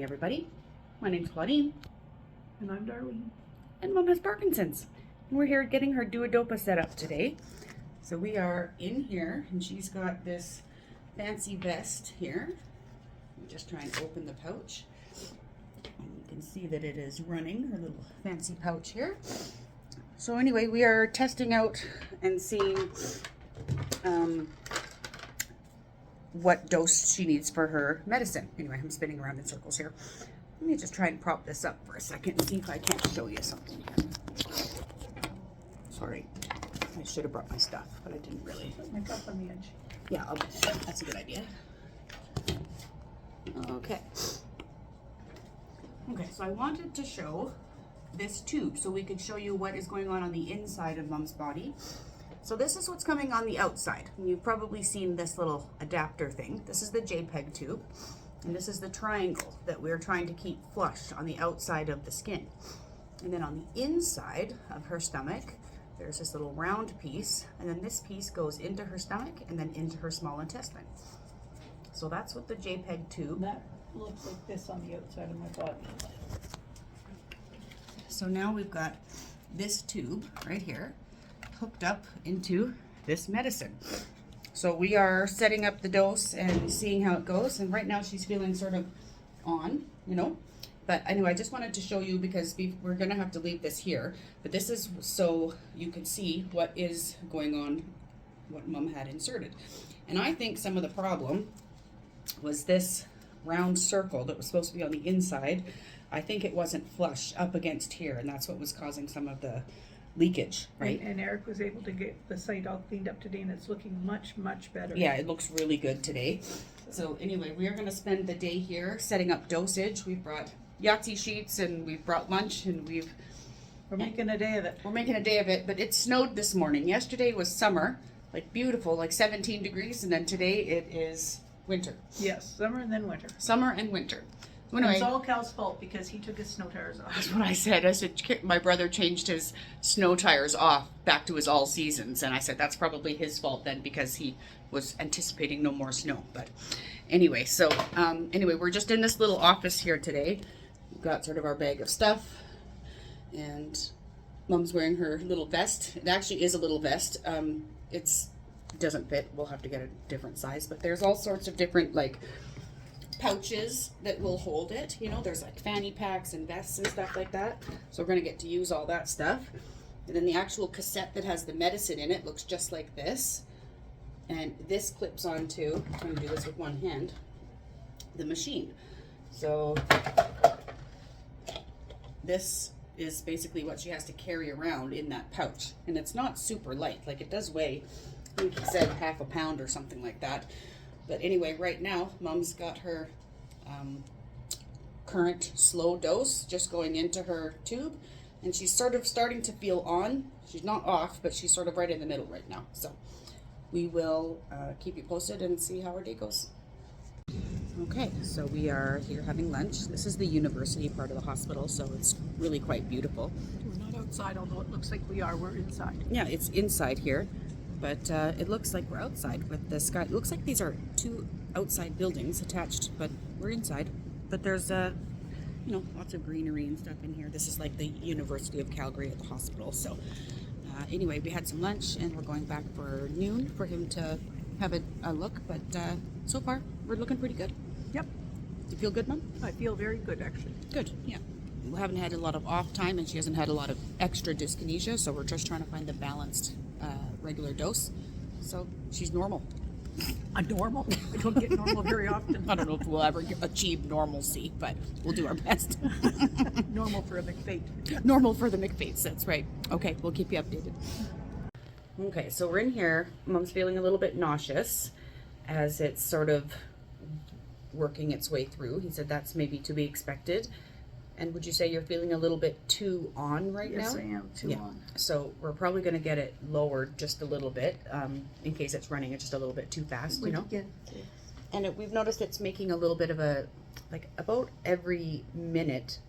morning, everybody. My name's Claudine. And I'm Darlene. And Mom has Parkinson's. And we're here getting her DuoDopa set up today. So we are in here, and she's got this fancy vest here. Let me just try and open the pouch. And you can see that it is running, her little fancy pouch here. So anyway, we are testing out and seeing what dose she needs for her medicine. Anyway, I'm spinning around in circles here. Let me just try and prop this up for a second and see if I can't show you something here. Sorry, I should have brought my stuff, but I didn't really. Put my cup on the edge. Yeah, that's a good idea. Okay. Okay, so I wanted to show this tube so we could show you what is going on the inside of Mom's body. So this is what's coming on the outside. And you've probably seen this little adapter thing. This is the JPEG tube, and this is the triangle that we're trying to keep flush on the outside of the skin. And then on the inside of her stomach, there's this little round piece, and then this piece goes into her stomach and then into her small intestine. So that's what the JPEG tube. That looks like this on the outside of my body. So now we've got this tube right here hooked up into this medicine. So we are setting up the dose and seeing how it goes, and right now she's feeling sort of on, you know. But anyway, I just wanted to show you because we're gonna have to leave this here, but this is so you can see what is going on, what Mom had inserted. And I think some of the problem was this round circle that was supposed to be on the inside. I think it wasn't flush up against here, and that's what was causing some of the leakage, right? And Eric was able to get the site all cleaned up today, and it's looking much, much better. Yeah, it looks really good today. So anyway, we are going to spend the day here setting up dosage. We've brought Yahtzee sheets, and we've brought lunch, and We're making a day of it. we're making a day of it. But it snowed this morning. Yesterday was summer, like beautiful, like 17 degrees, and then today it is winter. Yes, summer and then winter. Summer and winter. So And anyway, it's all Cal's fault because he took his snow tires off. that's what I said. I said, my brother changed his snow tires off back to his all seasons. And I said, that's probably his fault then because he was anticipating no more snow. But anyway, so anyway, we're just in this little office here today. We've got sort of our bag of stuff. And Mom's wearing her little vest. It actually is a little vest. It doesn't fit. We'll have to get a different size. But there's all sorts of different, like, pouches that will hold it. You know, there's like fanny packs and vests and stuff like that. So we're going to get to use all that stuff. And then the actual cassette that has the medicine in it looks just like this. And this clips onto, I'm trying to do this with one hand, the machine. So this is basically what she has to carry around in that pouch. And it's not super light. Like, it does weigh, I think he said half a pound or something like that. But anyway, right now, Mom's got her current slow dose just going into her tube, and she's sort of starting to feel on. She's not off, but she's sort of right in the middle right now. So we will keep you posted and see how our day goes. Okay, so we are here having lunch. This is the university part of the hospital, so it's really quite beautiful. We're not outside, although it looks like we are. We're inside. Yeah, it's inside here. But it looks like we're outside with the sky. It looks like these are two outside buildings attached, but we're inside. But there's, you know, lots of greenery and stuff in here. This is like the University of Calgary at the hospital. So anyway, we had some lunch, and we're going back for noon for him to have a look. But so far, we're looking pretty good. Yep. Do you feel good, Mom? I feel very good, actually. Good, yeah. We haven't had a lot of off time, and she hasn't had a lot of extra dyskinesia, so we're just trying to find the balanced regular dose. So she's normal. A normal? I don't get normal very often. I don't know if we'll ever achieve normalcy, but we'll do our best. Normal for a McFate. Normal for the McFates, that's right. Okay, we'll keep you updated. Okay, so we're in here. Mom's feeling a little bit nauseous as it's sort of working its way through. He said that's maybe to be expected. And would you say you're feeling a little bit too on right now? Yes, I am too on. So we're probably going to get it lowered just a little bit in case it's running just a little bit too fast, you know? And we've noticed it's making a little bit of a, like about every minute,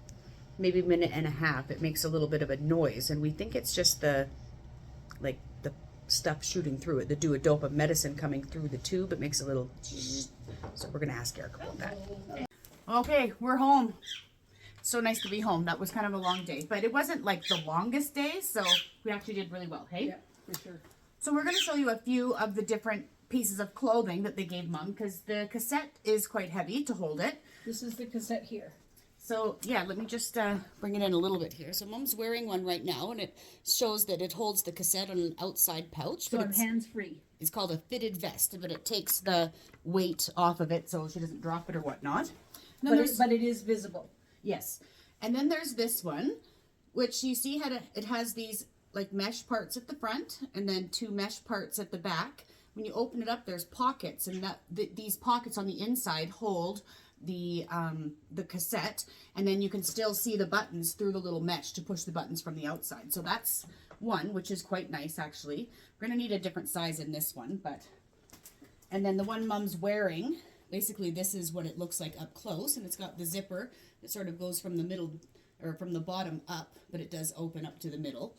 maybe minute and a half, it makes a little bit of a noise. And we think it's just the stuff shooting through it, the DuoDopa medicine coming through the tube. It makes a little, so we're going to ask Eric about that. Okay, we're home. So nice to be home. That was kind of a long day, but it wasn't like the longest day, so we actually did really well, hey? Yeah, for sure. So we're going to show you a few of the different pieces of clothing that they gave Mom, because the cassette is quite heavy to hold it. This is the cassette here. So yeah, let me just bring it in a little bit here. So Mom's wearing one right now, and it shows that it holds the cassette on an outside pouch. So But I'm hands-free. it's called a fitted vest, but it takes the weight off of it so she doesn't drop it or whatnot. And then But it is visible. yes. And then there's this one, which you see it has these like mesh parts at the front and then 2 mesh parts at the back. When you open it up, there's pockets, and these pockets on the inside hold the cassette, and then you can still see the buttons through the little mesh to push the buttons from the outside. So that's one, which is quite nice actually. We're gonna need a different size in this one, and then the one Mom's wearing, basically this is what it looks like up close, and it's got the zipper that sort of goes from the middle, or from the bottom up, but it does open up to the middle.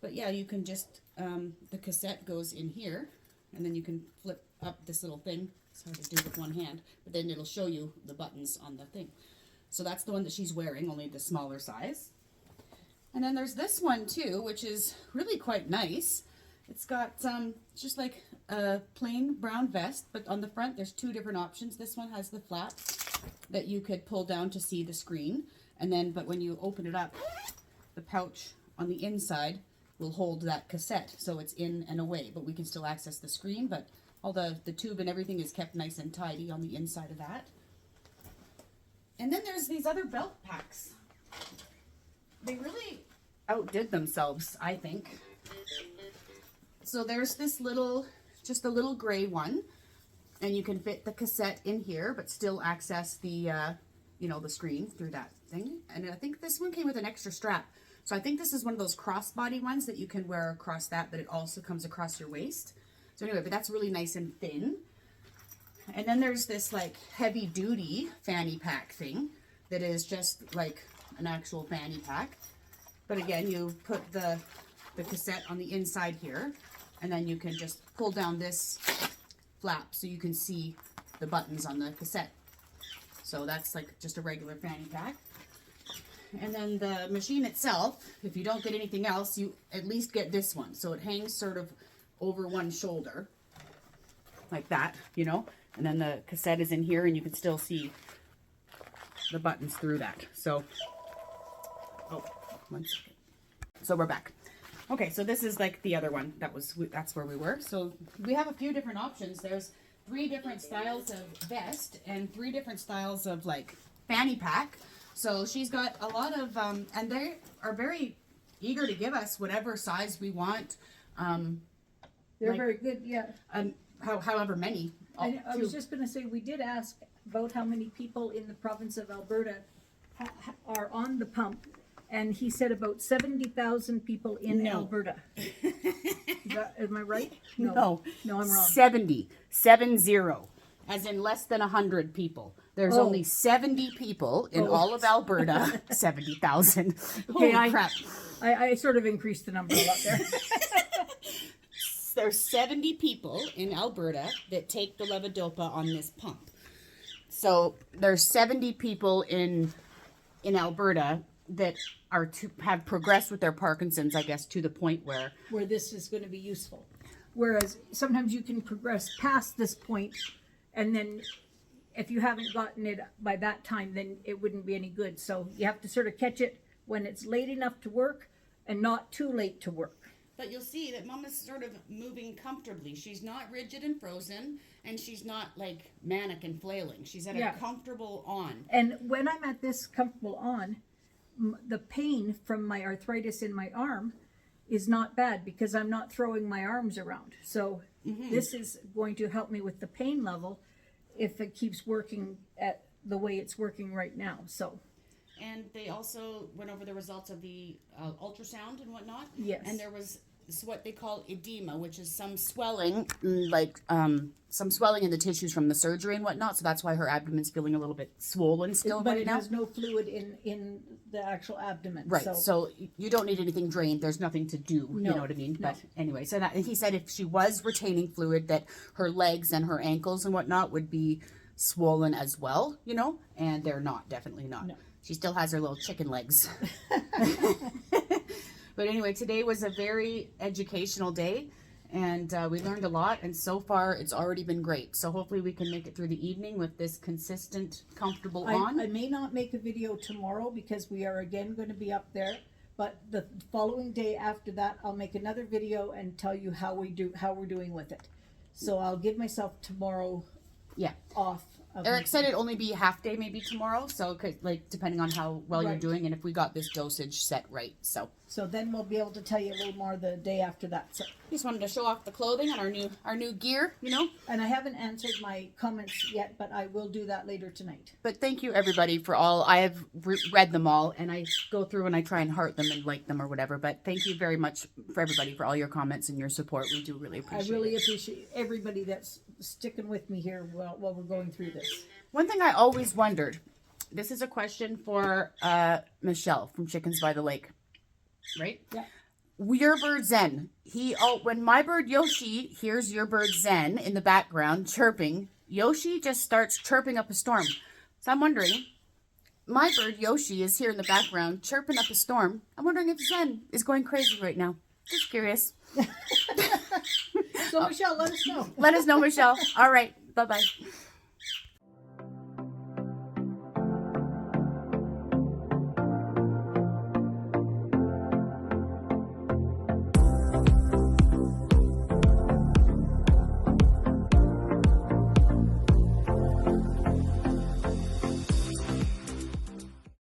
But yeah, you can just, the cassette goes in here, and then you can flip up this little thing. It's hard to do with one hand, but then it'll show you the buttons on the thing. So that's the one that she's wearing, only the smaller size. And then there's this one too, which is really quite nice. It's got just like a plain brown vest, but on the front there's 2 different options. This one has the flap that you could pull down to see the screen, and then but when you open it up, the pouch on the inside will hold that cassette, so it's in and away, but we can still access the screen, but all the tube and everything is kept nice and tidy on the inside of that. And then there's these other belt packs. They really outdid themselves, I think. So there's this little, just a little gray one, and you can fit the cassette in here, but still access the, the screen through that thing. And I think this one came with an extra strap. So I think this is one of those crossbody ones that you can wear across that, but it also comes across your waist. So anyway, but that's really nice and thin. And then there's this like heavy duty fanny pack thing that is just like an actual fanny pack. But again, you put the cassette on the inside here, and then you can just pull down this flap so you can see the buttons on the cassette. So that's like just a regular fanny pack. And then the machine itself, if you don't get anything else, you at least get this one. So it hangs sort of over one shoulder, like that, and then the cassette is in here, and you can still see the buttons through that. So, oh, 1 second. So we're back. Okay, so this is like the other one. That's where we were. So we have a few different options. There's 3 different styles of vest and 3 different styles of like fanny pack. So she's got a lot of, and they are very eager to give us whatever size we want. They're very good, yeah. However many. I was just going to say, we did ask about how many people in the province of Alberta are on the pump, and he said about 70,000 people in Alberta. Am I right? No, I'm wrong. 70, as in less than 100 people. There's only 70 people in all of Alberta. 70,000. Okay, Holy crap. I sort of increased the number a lot there. There's 70 people in Alberta that take the levodopa on this pump. So there's 70 people in Alberta that are have progressed with their Parkinson's, I guess, to the point where this is going to be useful. Whereas sometimes you can progress past this point, and then if you haven't gotten it by that time, then it wouldn't be any good. So you have to sort of catch it when it's late enough to work and not too late to work. But you'll see that Mom is sort of moving comfortably. She's not rigid and frozen, and she's not like manic and flailing. She's at a comfortable on. And when I'm at this comfortable on, the pain from my arthritis in my arm is not bad because I'm not throwing my arms around. So this is going to help me with the pain level if it keeps working at the way it's working right now. So. And they also went over the results of the ultrasound and whatnot. Yes. And there was what they call edema, which is some swelling, like some swelling in the tissues from the surgery and whatnot. So that's why her abdomen's feeling a little bit swollen still but right it now. has no fluid in the actual abdomen. Right. So you don't need anything drained. There's nothing to do. No, you know what I mean? no. But anyway, so that, he said if she was retaining fluid, that her legs and her ankles and whatnot would be swollen as well, you know, and they're not, definitely not. No. She still has her little chicken legs. But anyway, today was a very educational day, and we learned a lot, and so far it's already been great. So hopefully we can make it through the evening with this consistent, comfortable on. I may not make a video tomorrow because we are again going to be up there, but the following day after that, I'll make another video and tell you how we're doing with it. So I'll give myself tomorrow off. Eric said it'd only be a half day maybe tomorrow, so like depending on how well you're Right. doing and if we got this dosage set right. So then we'll be able to tell you a little more the day after that. So, just wanted to show off the clothing and our new gear, you know. and I haven't answered my comments yet, but I will do that later tonight. But thank you everybody for all. I have read them all, and I go through and I try and heart them and like them or whatever. But thank you very much for everybody for all your comments and your support. We do really appreciate it. I really appreciate everybody that's sticking with me here while we're going through this. One thing I always wondered, this is a question for Michelle from Chickens by the Lake, right? Yeah. Your bird Zen, when my bird Yoshi hears your bird Zen in the background chirping, Yoshi just starts chirping up a storm. So I'm wondering, my bird Yoshi is here in the background chirping up a storm. I'm wondering if Zen is going crazy right now. Just curious. So Michelle, let us know. Let us know, Michelle. All right. Bye-bye.